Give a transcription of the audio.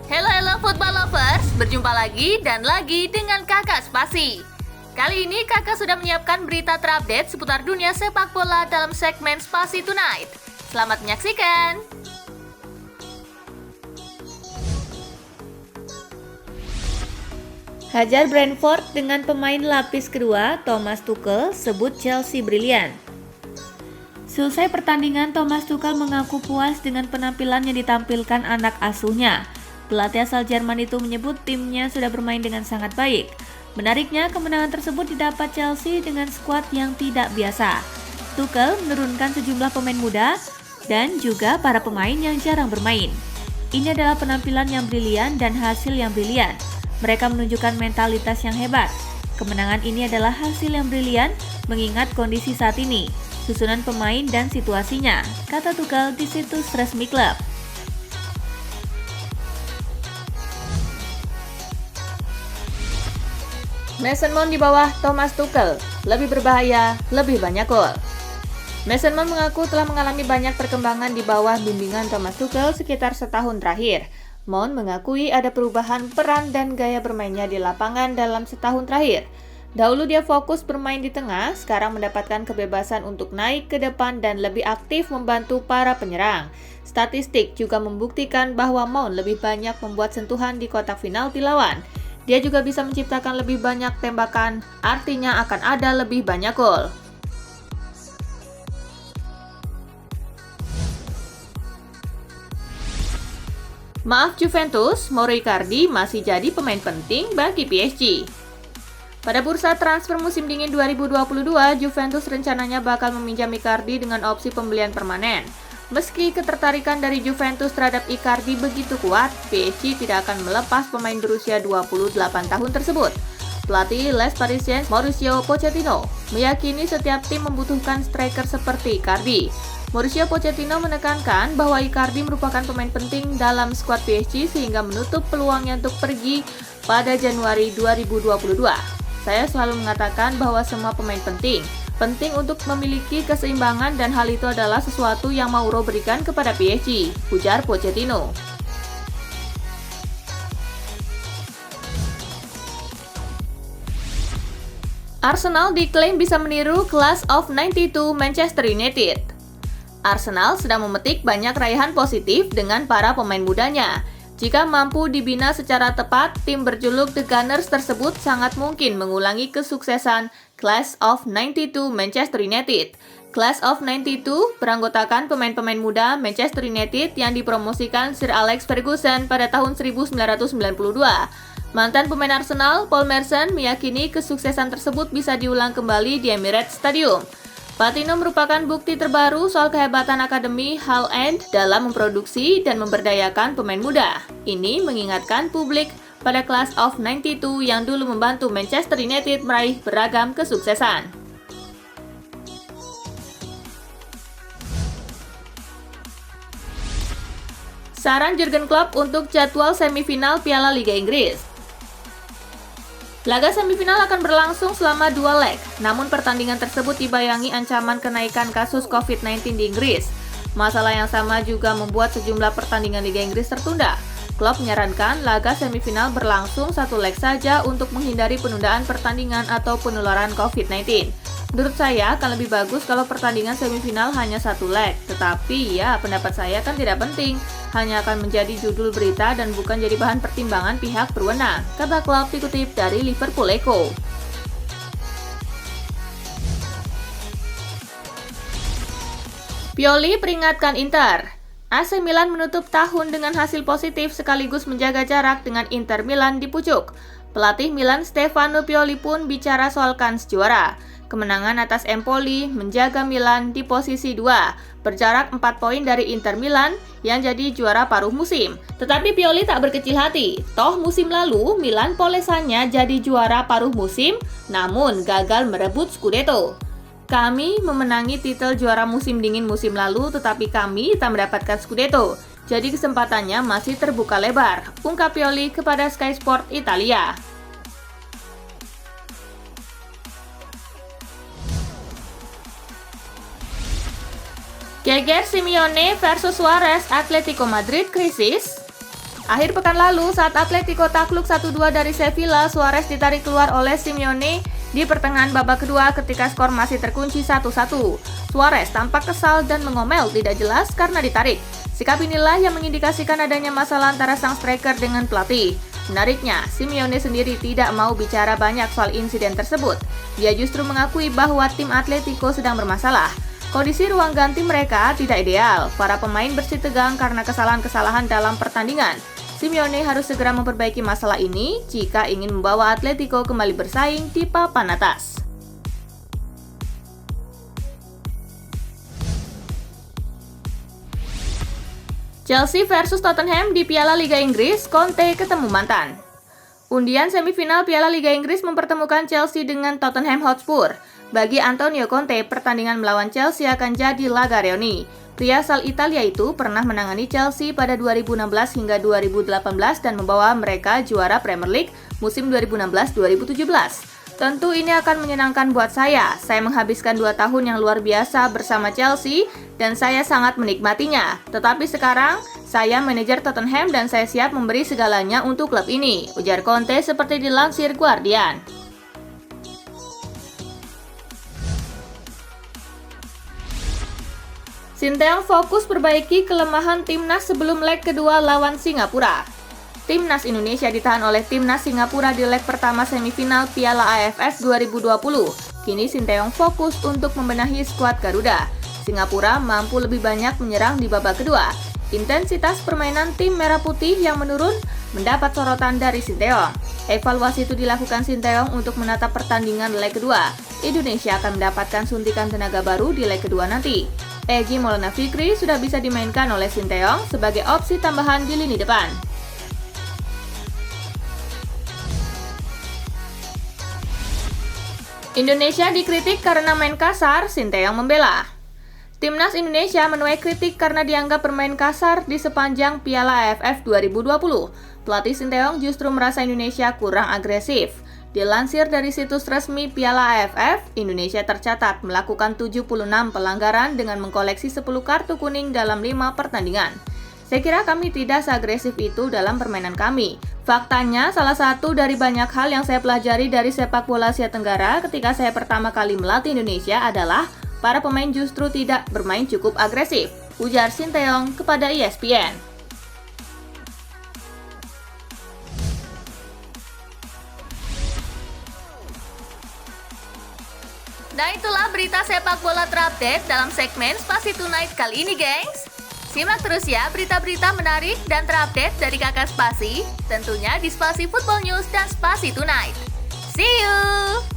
Halo football lovers, berjumpa lagi dan lagi dengan Kakak Spasi. Kali ini Kakak sudah menyiapkan berita terupdate seputar dunia sepak bola dalam segmen Spasi Tonight. Selamat menyaksikan. Hajar Brentford dengan pemain lapis kedua, Thomas Tuchel, sebut Chelsea brilian. Selesai pertandingan, Thomas Tuchel mengaku puas dengan penampilan yang ditampilkan anak asuhnya. Pelatih asal Jerman itu menyebut timnya sudah bermain dengan sangat baik. Menariknya, kemenangan tersebut didapat Chelsea dengan skuad yang tidak biasa. Tuchel menurunkan sejumlah pemain muda dan juga para pemain yang jarang bermain. Ini adalah penampilan yang brilian dan hasil yang brilian. Mereka menunjukkan mentalitas yang hebat. Kemenangan ini adalah hasil yang brilian mengingat kondisi saat ini, susunan pemain dan situasinya, kata Tuchel di situs resmi klub. Mason Mount di bawah Thomas Tuchel, lebih berbahaya, lebih banyak gol. Mason Mount mengaku telah mengalami banyak perkembangan di bawah bimbingan Thomas Tuchel sekitar setahun terakhir. Mount mengakui ada perubahan peran dan gaya bermainnya di lapangan dalam setahun terakhir. Dahulu dia fokus bermain di tengah, sekarang mendapatkan kebebasan untuk naik ke depan dan lebih aktif membantu para penyerang. Statistik juga membuktikan bahwa Mount lebih banyak membuat sentuhan di kotak penalti lawan. Dia juga bisa menciptakan lebih banyak tembakan, artinya akan ada lebih banyak gol. Maaf Juventus, Mauro Icardi masih jadi pemain penting bagi PSG. Pada bursa transfer musim dingin 2022, Juventus rencananya bakal meminjam Icardi dengan opsi pembelian permanen. Meski ketertarikan dari Juventus terhadap Icardi begitu kuat, PSG tidak akan melepas pemain berusia 28 tahun tersebut. Pelatih Les Parisiens Mauricio Pochettino meyakini setiap tim membutuhkan striker seperti Icardi. Mauricio Pochettino menekankan bahwa Icardi merupakan pemain penting dalam skuad PSG sehingga menutup peluangnya untuk pergi pada Januari 2022. Saya selalu mengatakan bahwa semua pemain penting untuk memiliki keseimbangan dan hal itu adalah sesuatu yang Mauro berikan kepada PSG, ujar Pochettino. Arsenal diklaim bisa meniru Class of 92 Manchester United. Arsenal sedang memetik banyak raihan positif dengan para pemain mudanya. Jika mampu dibina secara tepat, tim berjuluk The Gunners tersebut sangat mungkin mengulangi kesuksesan Class of 92 Manchester United. Class of 92 beranggotakan pemain-pemain muda Manchester United yang dipromosikan Sir Alex Ferguson pada tahun 1992. Mantan pemain Arsenal, Paul Merson, meyakini kesuksesan tersebut bisa diulang kembali di Emirates Stadium. Patino merupakan bukti terbaru soal kehebatan Akademi Hall End dalam memproduksi dan memberdayakan pemain muda. Ini mengingatkan publik pada Class of 92 yang dulu membantu Manchester United meraih beragam kesuksesan. Saran Jurgen Klopp untuk jadwal semifinal Piala Liga Inggris. Laga semifinal akan berlangsung selama 2 leg, namun pertandingan tersebut dibayangi ancaman kenaikan kasus COVID-19 di Inggris. Masalah yang sama juga membuat sejumlah pertandingan Liga Inggris tertunda. Klopp menyarankan laga semifinal berlangsung 1 leg saja untuk menghindari penundaan pertandingan atau penularan COVID-19. Menurut saya akan lebih bagus kalau pertandingan semifinal hanya 1 leg, tetapi ya pendapat saya kan tidak penting. Hanya akan menjadi judul berita dan bukan jadi bahan pertimbangan pihak berwenang, kata Klopp dikutip dari Liverpool Echo. Pioli peringatkan Inter. AC Milan menutup tahun dengan hasil positif sekaligus menjaga jarak dengan Inter Milan di pucuk. Pelatih Milan Stefano Pioli pun bicara soal kans juara. Kemenangan atas Empoli menjaga Milan di posisi 2, berjarak 4 poin dari Inter Milan yang jadi juara paruh musim. Tetapi Pioli tak berkecil hati. Toh musim lalu Milan polesannya jadi juara paruh musim, namun gagal merebut Scudetto. Kami memenangi titel juara musim dingin musim lalu, tetapi kami tak mendapatkan Scudetto. Jadi kesempatannya masih terbuka lebar, ungkap Pioli kepada Sky Sport Italia. Geger Simeone versus Suarez, Atletico Madrid krisis. Akhir pekan lalu, saat Atletico takluk 1-2 dari Sevilla, Suarez ditarik keluar oleh Simeone di pertengahan babak kedua ketika skor masih terkunci 1-1. Suarez tampak kesal dan mengomel tidak jelas karena ditarik. Sikap inilah yang mengindikasikan adanya masalah antara sang striker dengan pelatih. Menariknya, Simeone sendiri tidak mau bicara banyak soal insiden tersebut. Dia justru mengakui bahwa tim Atletico sedang bermasalah. Kondisi ruang ganti mereka tidak ideal. Para pemain bersitegang karena kesalahan-kesalahan dalam pertandingan. Simeone harus segera memperbaiki masalah ini jika ingin membawa Atletico kembali bersaing di papan atas. Chelsea versus Tottenham di Piala Liga Inggris, Conte ketemu mantan. Undian semifinal Piala Liga Inggris mempertemukan Chelsea dengan Tottenham Hotspur. Bagi Antonio Conte, pertandingan melawan Chelsea akan jadi laga reuni. Pria asal Italia itu pernah menangani Chelsea pada 2016 hingga 2018 dan membawa mereka juara Premier League musim 2016-2017. Tentu ini akan menyenangkan buat saya. Saya menghabiskan 2 tahun yang luar biasa bersama Chelsea dan saya sangat menikmatinya. Tetapi sekarang, saya manajer Tottenham dan saya siap memberi segalanya untuk klub ini, ujar Conte seperti dilansir Guardian. Sinteyong fokus perbaiki kelemahan timnas sebelum leg kedua lawan Singapura. Timnas Indonesia ditahan oleh timnas Singapura di leg pertama semifinal Piala AFF 2020. Kini Sinteyong fokus untuk membenahi skuad Garuda. Singapura mampu lebih banyak menyerang di babak kedua. Intensitas permainan tim Merah Putih yang menurun mendapat sorotan dari Sinteyong. Evaluasi itu dilakukan Sinteyong untuk menatap pertandingan leg kedua. Indonesia akan mendapatkan suntikan tenaga baru di leg kedua nanti. Egy Maulana Fikri sudah bisa dimainkan oleh Sinteyong sebagai opsi tambahan di lini depan. Indonesia dikritik karena main kasar, Sinteyong membela. Timnas Indonesia menuai kritik karena dianggap bermain kasar di sepanjang Piala AFF 2020. Pelatih Sinteyong justru merasa Indonesia kurang agresif. Dilansir dari situs resmi Piala AFF, Indonesia tercatat melakukan 76 pelanggaran dengan mengkoleksi 10 kartu kuning dalam 5 pertandingan. Saya kira kami tidak seagresif itu dalam permainan kami. Faktanya, salah satu dari banyak hal yang saya pelajari dari sepak bola Asia Tenggara ketika saya pertama kali melatih Indonesia adalah para pemain justru tidak bermain cukup agresif, ujar Sinteyong kepada ESPN. Nah, itulah berita sepak bola terupdate dalam segmen Spasi Tonight kali ini, gengs. Simak terus ya berita-berita menarik dan terupdate dari Kakak Spasi, tentunya di Spasi Football News dan Spasi Tonight. See you!